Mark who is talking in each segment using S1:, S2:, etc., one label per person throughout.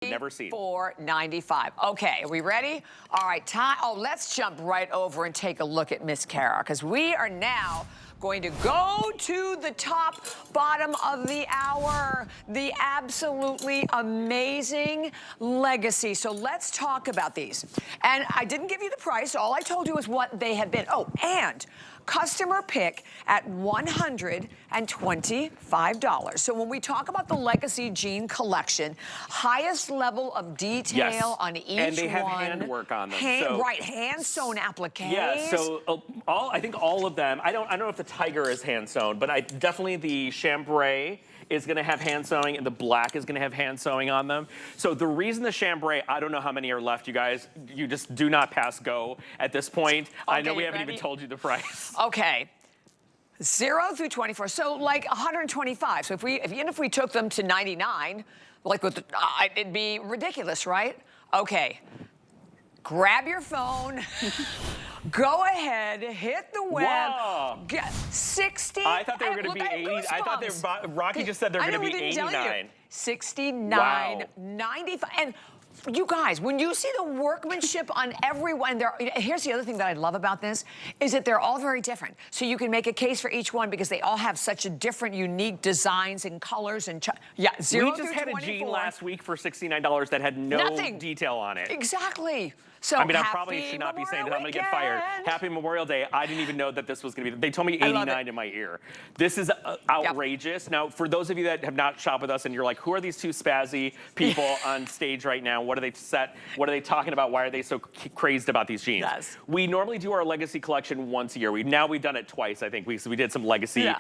S1: Never seen.
S2: $4.95. Okay, are we ready? All right, time. Oh, let's jump right over and take a look at Miss Kara, because we are now going to go to the top bottom of the hour, the absolutely amazing Legacy. So let's talk about these. And I didn't give you the price. All I told you is what they had been. Oh, and customer pick at $125. So when we talk about the Legacy jean collection, highest level of detail on each one.
S1: And they have handwork on them.
S2: Right, hand sewn appliques.
S1: Yeah, so I think all of them. I don't know if the tiger is hand sewn, but definitely the chambray is going to have hand sewing, and the black is going to have hand sewing on them. So the reason the chambray, I don't know how many are left, you guys. You just do not pass go at this point. Okay, I know we haven't even told you the price.
S2: Okay. 0 through 24, so like 125. So even if we took them to 99, like it'd be ridiculous, right? Okay. Grab your phone. Go ahead, hit the web.
S1: Wow.
S2: Get 60.
S1: I thought they were going to be 80. I thought Rocky just said they're going to be 89.
S2: 69,
S1: wow.
S2: 95. And you guys, when you see the workmanship on everyone, here's the other thing that I love about this, is that they're all very different. So you can make a case for each one because they all have such a different, unique designs and colors and 0
S1: We just had
S2: 24.
S1: a jean last week for $69 that had no detail on it.
S2: Exactly. So
S1: I mean, I probably should not be saying that I'm going to get fired. Happy Memorial Day. I didn't even know that this was going to be. They told me 89 in my ear. This is outrageous. Yep. Now, for those of you that have not shopped with us and you're like, who are these two spazzy people on stage right now? What are they set? What are they talking about? Why are they so crazed about these jeans?
S2: Yes.
S1: We normally do our Legacy collection once a year. We've done it twice, I think. We did some Legacy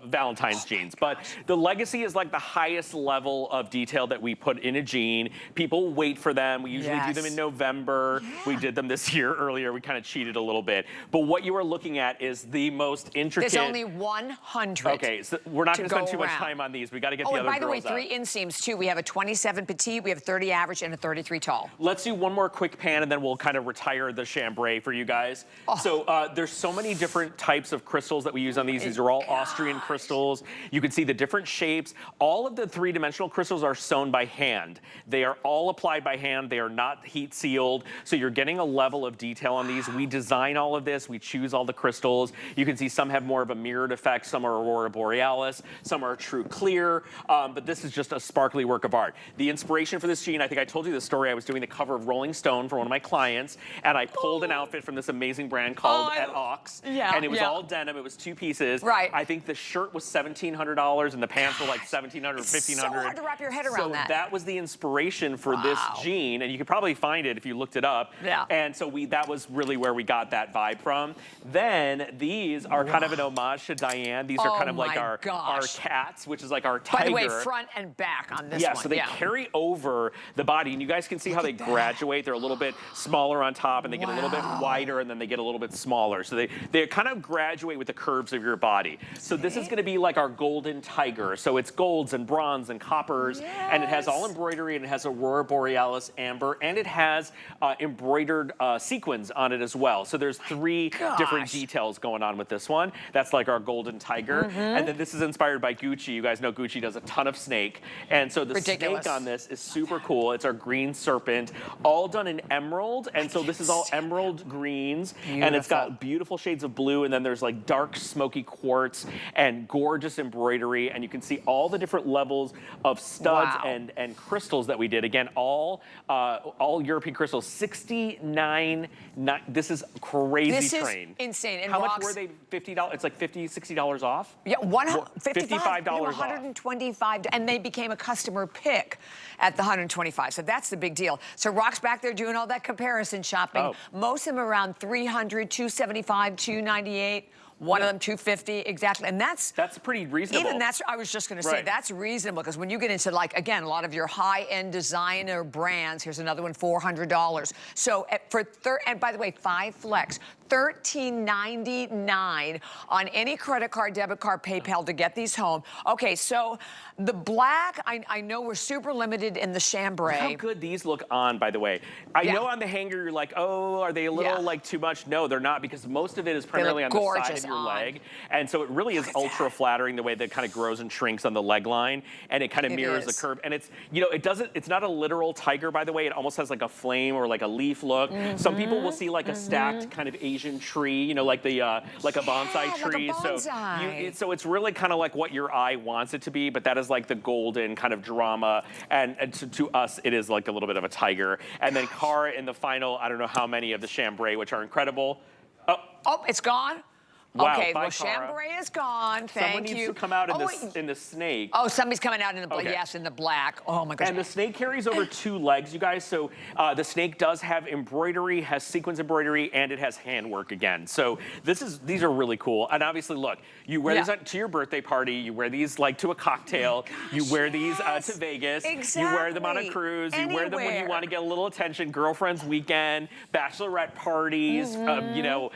S1: Valentine's jeans. But the Legacy is like the highest level of detail that we put in a jean. People wait for them. We usually do them in November. Yeah. We did them this year earlier. We kind of cheated a little bit. But what you are looking at is the most intricate.
S2: There's only 100.
S1: Okay, so we're not going to spend too much time on these. We got to get the other girls out.
S2: Oh, by the way, 3 inseams too. We have a 27 petite, we have 30 average, and a 33 tall.
S1: Let's do one more quick pan, and then we'll kind of retire the chambray for you guys. Oh. So there's so many different types of crystals that we use on these. These are all Austrian crystals. You can see the different shapes. All of the three-dimensional crystals are sewn by hand. They are all applied by hand. They are not heat sealed. So you're getting a level of detail on these. We design all of this. We choose all the crystals. You can see some have more of a mirrored effect. Some are Aurora Borealis. Some are true clear. But this is just a sparkly work of art. The inspiration for this jean, I think I told you the story. I was doing the cover of Rolling Stone for one of my clients, and I pulled an outfit from this amazing brand called At Ox. And it was all denim. It was 2 pieces.
S2: Right.
S1: I think the shirt was $1,700 and the pants were like $1,700, $1,500.
S2: It's so hard to wrap your head around that.
S1: So that was the inspiration for this jean, and you could probably find it if you looked it up.
S2: Yeah.
S1: And so that was really where we got that vibe from. Then these are kind of an homage to Diane. These are kind of like our cats, which is like our tiger.
S2: By the way, front and back on this one.
S1: Yeah, so they carry over the body, and you guys can see how they graduate. They're a little bit smaller on top, and they get a little bit wider, and then they get a little bit smaller. So they kind of graduate with the curves of your body. So this is going to be like our golden tiger. So it's golds and bronze and coppers, and it has all embroidery, and it has Aurora Borealis amber, and it has embroidered sequins on it as well. So there's 3 different details going on with this one. That's like our golden tiger. And then this is inspired by Gucci. You guys know Gucci does a ton of snake. And so the snake on this is super cool. It's our green serpent, all done in emerald. And so this is all emerald greens. And it's got beautiful shades of blue. And then there's like dark smoky quartz and gorgeous embroidery. And you can see all the different levels of studs and crystals that we did. Again, all European crystals. 69. This is crazy train.
S2: This is insane. And
S1: how much were they? $50? It's like $50, $60 off?
S2: Yeah, $55.
S1: $125
S2: off. And they became a customer pick at the 125. So that's the big deal. So Rock's back there doing all that comparison shopping. Most of them around 300, 275, 298. One of them $250 exactly, and that's
S1: pretty reasonable.
S2: Even I was just going to say that's reasonable, because when you get into, like, again, a lot of your high-end designer brands, here's another one, $400. So and by the way, 5 flex. $13.99 on any credit card, debit card, PayPal to get these home. Okay, so the black, I know we're super limited in the chambray.
S1: Look how good these look on, by the way. I know on the hanger you're like, oh, are they a little like too much? No, they're not, because most of it is primarily on the side of your leg. And so it really is ultra flattering the way that it kind of grows and shrinks on the leg line, and it kind of mirrors the curve. And it's, you know, it's not a literal tiger, by the way. It almost has like a flame or like a leaf look. Some people will see like a stacked kind of Asian tree, you know, like the like a bonsai tree.
S2: Like a bonsai.
S1: So it's really kind of like what your eye wants it to be, but that is like the golden kind of drama, and to us it is like a little bit of a tiger. And then Cara in the final, I don't know how many of the chambray, which are incredible.
S2: Oh, it's gone?
S1: Wow,
S2: okay, well,
S1: Cara.
S2: chambray is gone. Thank
S1: Someone
S2: you.
S1: needs to come out in the snake.
S2: Oh, somebody's coming out in the black. Yes, in the black. Oh my gosh.
S1: And the snake carries over 2 legs, you guys. So the snake does have embroidery, has sequins embroidery, and it has handwork again. So these are really cool. And obviously, look, you wear these to your birthday party. You wear these like to a cocktail. You wear these to Vegas.
S2: Exactly.
S1: You wear them on a cruise. You wear them when you want to get a little attention. Girlfriend's weekend, bachelorette parties. You know,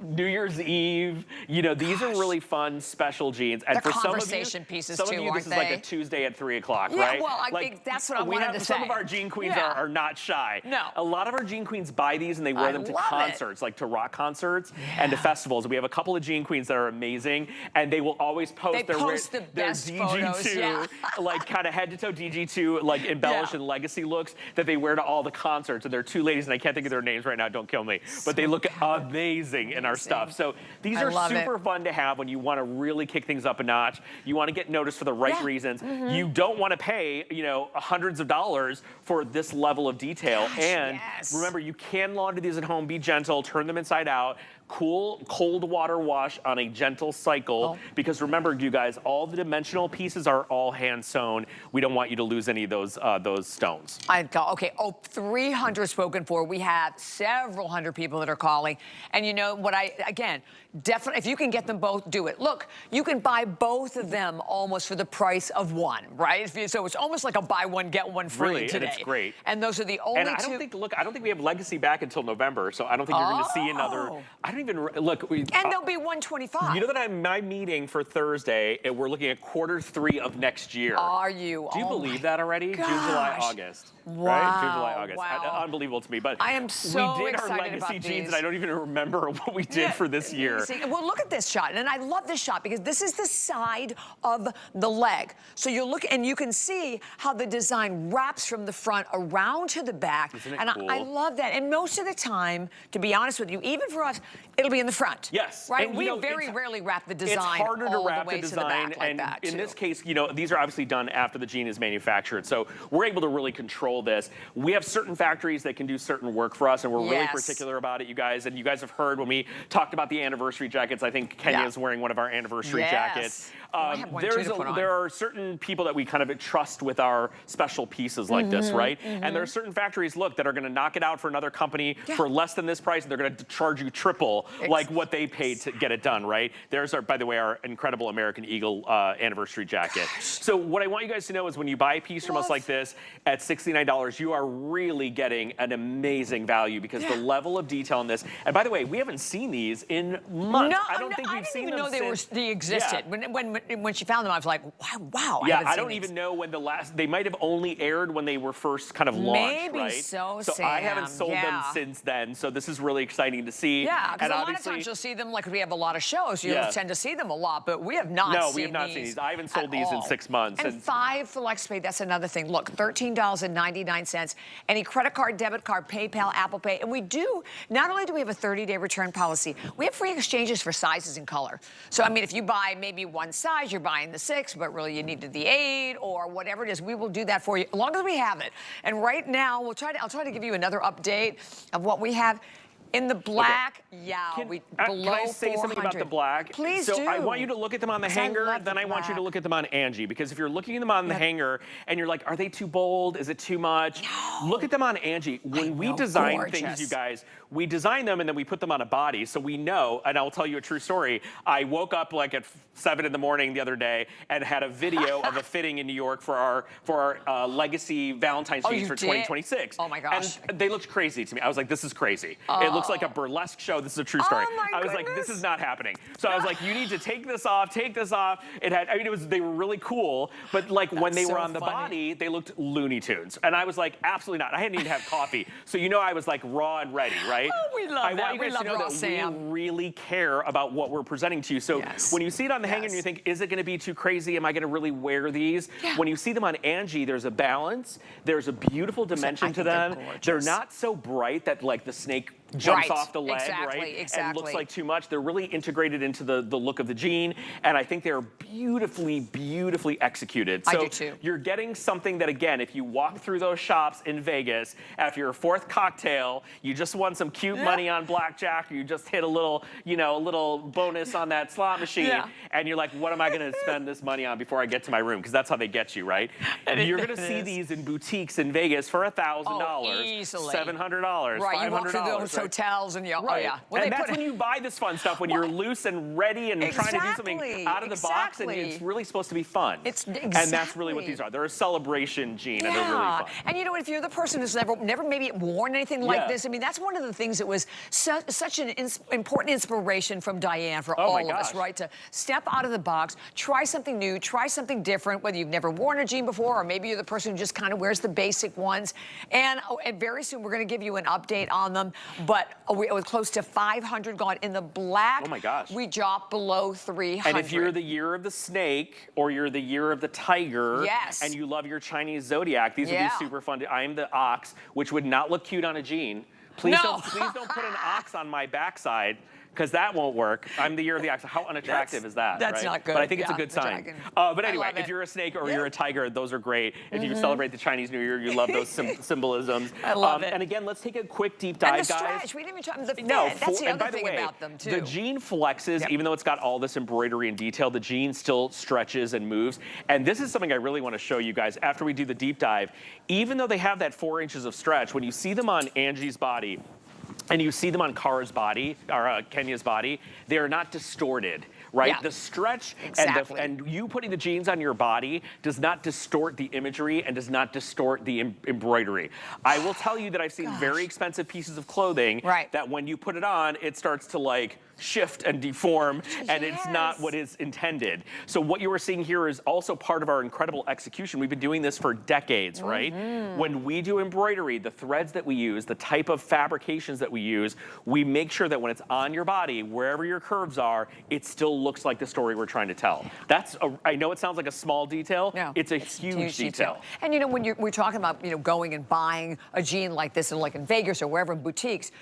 S1: New Year's Eve. You know, these are really fun, special jeans. And
S2: They're
S1: for
S2: conversation pieces too, aren't
S1: this is like a Tuesday at 3 o'clock,
S2: yeah,
S1: right?
S2: well, I
S1: like,
S2: think that's what I wanted to say.
S1: Some of our jean queens are not shy.
S2: No.
S1: A lot of our jean queens buy these and they wear them to concerts, like to rock concerts and to festivals. We have a couple of jean queens that are amazing, and they will always post their DG2, like kind of head to toe DG2, like embellished and legacy looks that they wear to all the concerts. And they're 2 ladies, and I can't think of their names right now, don't kill me. But they look amazing in our stuff. So these are super fun to have when you want to really kick things up a notch. You want to get noticed for the right reasons. You don't want to pay, you know, hundreds of dollars for this level of detail. And remember, you can launder these at home. Be gentle, turn them inside out. Cool, cold water wash on a gentle cycle, because remember, you guys, all the dimensional pieces are all hand sewn. We don't want you to lose any of those stones.
S2: Okay, 300 spoken for. We have several hundred people that are calling. And you know what, again, definitely, if you can get them both, do it. Look, you can buy both of them almost for the price of one, right? So it's almost like a buy one, get one free today.
S1: And it's great.
S2: And those are the only
S1: I don't think, look, I don't think we have Legacy back until November, so I don't think you're going to see another. I don't even, look.
S2: And there'll be 125.
S1: You know that my meeting for Thursday, and we're looking at Q3 of next year.
S2: Are you?
S1: Do you believe that already?
S2: Gosh.
S1: June, July, August.
S2: Wow.
S1: Right? June, July, August.
S2: Wow.
S1: Unbelievable to me. But
S2: I am so
S1: we did our
S2: excited
S1: Legacy
S2: about
S1: jeans,
S2: these.
S1: and I don't even remember what we did for this year.
S2: Well, look at this shot, and I love this shot because this is the side of the leg. So you look, and you can see how the design wraps from the front around to the back.
S1: Isn't it
S2: and
S1: cool?
S2: I love that. And most of the time, to be honest with you, even for us, it'll be in the front.
S1: Yes.
S2: Right?
S1: And,
S2: we
S1: know,
S2: very rarely wrap the design
S1: It's harder to wrap the design,
S2: like
S1: and
S2: that,
S1: in this case, you know, these are obviously done after the jean is manufactured, so we're able to really control this. We have certain factories that can do certain work for us, and we're really particular about it, you guys. And you guys have heard when we talked about the anniversary jackets. I think Kenya is wearing one of our anniversary jackets. There are certain people that we kind of trust with our special pieces like this, right? And there are certain factories, look, that are going to knock it out for another company for less than this price, and they're going to charge you triple like what they paid to get it done, right? There's, by the way, our incredible American Eagle anniversary jacket. So what I want you guys to know is when you buy a piece from us like this at $69, you are really getting an amazing value, because the level of detail in this, and by the way, we haven't seen these in months. I don't think we've seen them since.
S2: I didn't even know they existed. When she found them, I was like, wow.
S1: Yeah, I don't even know when they might have only aired when they were first kind of launched,
S2: Maybe
S1: right?
S2: so,
S1: So I haven't sold them since then, so this is really exciting to see.
S2: Yeah, because a lot of times you'll see them, like we have a lot of shows, you'll tend to see them a lot, but we have not seen these.
S1: No, we have not seen these. I haven't sold these in 6 months.
S2: And 5 for FlexPay, that's another thing. Look, $13.99. Any credit card, debit card, PayPal, Apple Pay, and we do, not only do we have a 30-day return policy, we have free exchanges for sizes and color. So, I mean, if you buy maybe one size, you're buying the 6, but really you needed the 8 or whatever it is, we will do that for you, as long as we have it. And right now, I'll try to give you another update of what we have. In the black, yeah,
S1: Can
S2: below
S1: I say something about the black?
S2: Please
S1: so
S2: do.
S1: I want you to look at them on the hanger, then I want you to look at them on Angie, because if you're looking at them on the hanger and you're like, are they too bold? Is it too much?
S2: No.
S1: Look at them on Angie. When we design things, you guys, we design them and then we put them on a body. So we know, and I'll tell you a true story. I woke up like at 7 in the morning the other day and had a video of a fitting in New York for our Legacy Valentine's jeans for 2026.
S2: Oh my gosh.
S1: And they looked crazy to me. I was like, this is crazy. It looks like a burlesque show. This is a true story.
S2: Oh my
S1: I was like, this is not happening. So I was like, you need to take this off, take this off. It had, I mean, they were really cool, but like when they were on the body, they looked Looney Tunes. And I was like, absolutely not. I hadn't even had coffee. So you know I was like raw and ready, right?
S2: Oh, we love
S1: I
S2: that.
S1: want you guys to know that we really care about what we're presenting to you. So when you see it on the hanger and you think, is it gonna be too crazy? Am I gonna really wear these? When you see them on Angie, there's a balance. There's a beautiful dimension to them. They're not so bright that like the snake jumps off the leg, right? And looks like too much. They're really integrated into the look of the jean, and I think they're beautifully, beautifully executed. So
S2: I do too.
S1: You're getting something that, again, if you walk through those shops in Vegas, after your 4th cocktail, you just won some cute money on blackjack, or you just hit a little, you know, a little bonus on that slot machine, and you're like, what am I gonna spend this money on before I get to my room? Because that's how they get you, right? And you're gonna see these in boutiques in Vegas for $1,000,
S2: easily.
S1: $700,
S2: Right, you walk through
S1: $500.
S2: those hotels and
S1: Well, and that's when you buy this fun stuff, when you're loose and ready and trying to do something out of the box, and it's really supposed to be fun. And that's really what these are. They're a celebration jean, and they're really fun.
S2: And you know, if you're the person who's never maybe worn anything like this, I mean, that's one of the things that was such an important inspiration from Diane for all of us, right? To step out of the box, try something new, try something different, whether you've never worn a jean before, or maybe you're the person who just kind of wears the basic ones. And very soon we're going to give you an update on them. But it was close to 500 gone. In the black,
S1: oh my gosh,
S2: we dropped below 300.
S1: And if you're the year of the snake, or you're the year of the tiger, and you love your Chinese zodiac, these would be super fun. I am the ox, which would not look cute on a jean. Please don't put an ox on my backside, because that won't work. I'm the year of the ox. How unattractive is that?
S2: That's not good.
S1: But I think it's a good sign. But anyway, if you're a snake or you're a tiger, those are great. If you celebrate the Chinese New Year, you love those symbolisms.
S2: I love it.
S1: And again, let's take a quick deep dive,
S2: and the
S1: guys.
S2: stretch. We didn't even talk about the fit. That's the other thing about them, too.
S1: The jean flexes, even though it's got all this embroidery and detail, the jean still stretches and moves. And this is something I really want to show you guys after we do the deep dive. Even though they have that 4 inches of stretch, when you see them on Angie's body, and you see them on Kara's body, or Kenya's body, they are not distorted, right? The stretch and you putting the jeans on your body does not distort the imagery and does not distort the embroidery. I will tell you that I've seen very expensive pieces of clothing that when you put it on, it starts to like shift and deform, and it's not what is intended. So what you are seeing here is also part of our incredible execution. We've been doing this for decades, right? When we do embroidery, the threads that we use, the type of fabrications that we use, we make sure that when it's on your body, wherever your curves are, it still looks like the story we're trying to tell. I know it sounds like a small detail. It's a huge detail.
S2: And you know, when we're talking about, you know, going and buying a jean like this, and like in Vegas or wherever in boutiques,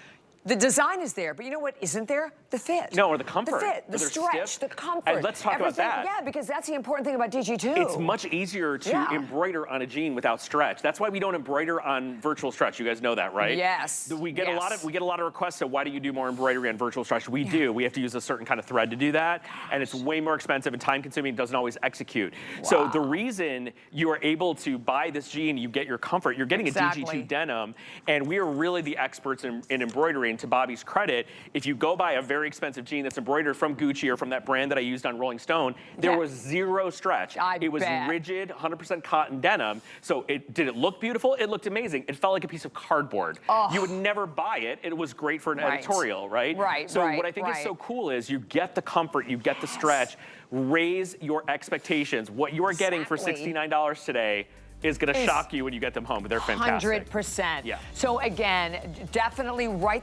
S2: the design is there, but you know what isn't there? The fit.
S1: No, or the comfort.
S2: The fit, the stretch, the comfort.
S1: And let's talk about that.
S2: Yeah, because that's the important thing about DG2.
S1: It's much easier to embroider on a jean without stretch. That's why we don't embroider on virtual stretch. You guys know that, right?
S2: Yes.
S1: We get a lot of requests. So why do you do more embroidery on virtual stretch? We do. We have to use a certain kind of thread to do that, and it's way more expensive and time-consuming. Doesn't always execute. So the reason you are able to buy this jean, you get your comfort. You're getting a DG2 denim, and we are really the experts in embroidery. And to Bobby's credit, if you go buy a very expensive jean that's embroidered from Gucci or from that brand that I used on Rolling Stone, there was zero stretch. It was rigid, 100% cotton denim. So did it look beautiful? It looked amazing. It felt like a piece of cardboard. You would never buy it. It was great for an editorial, right? So what I think is so cool is you get the comfort, you get the stretch, raise your expectations. What you are getting for $69 today is going to shock you when you get them home. They're fantastic.
S2: 100%.
S1: Yeah.
S2: So again, definitely right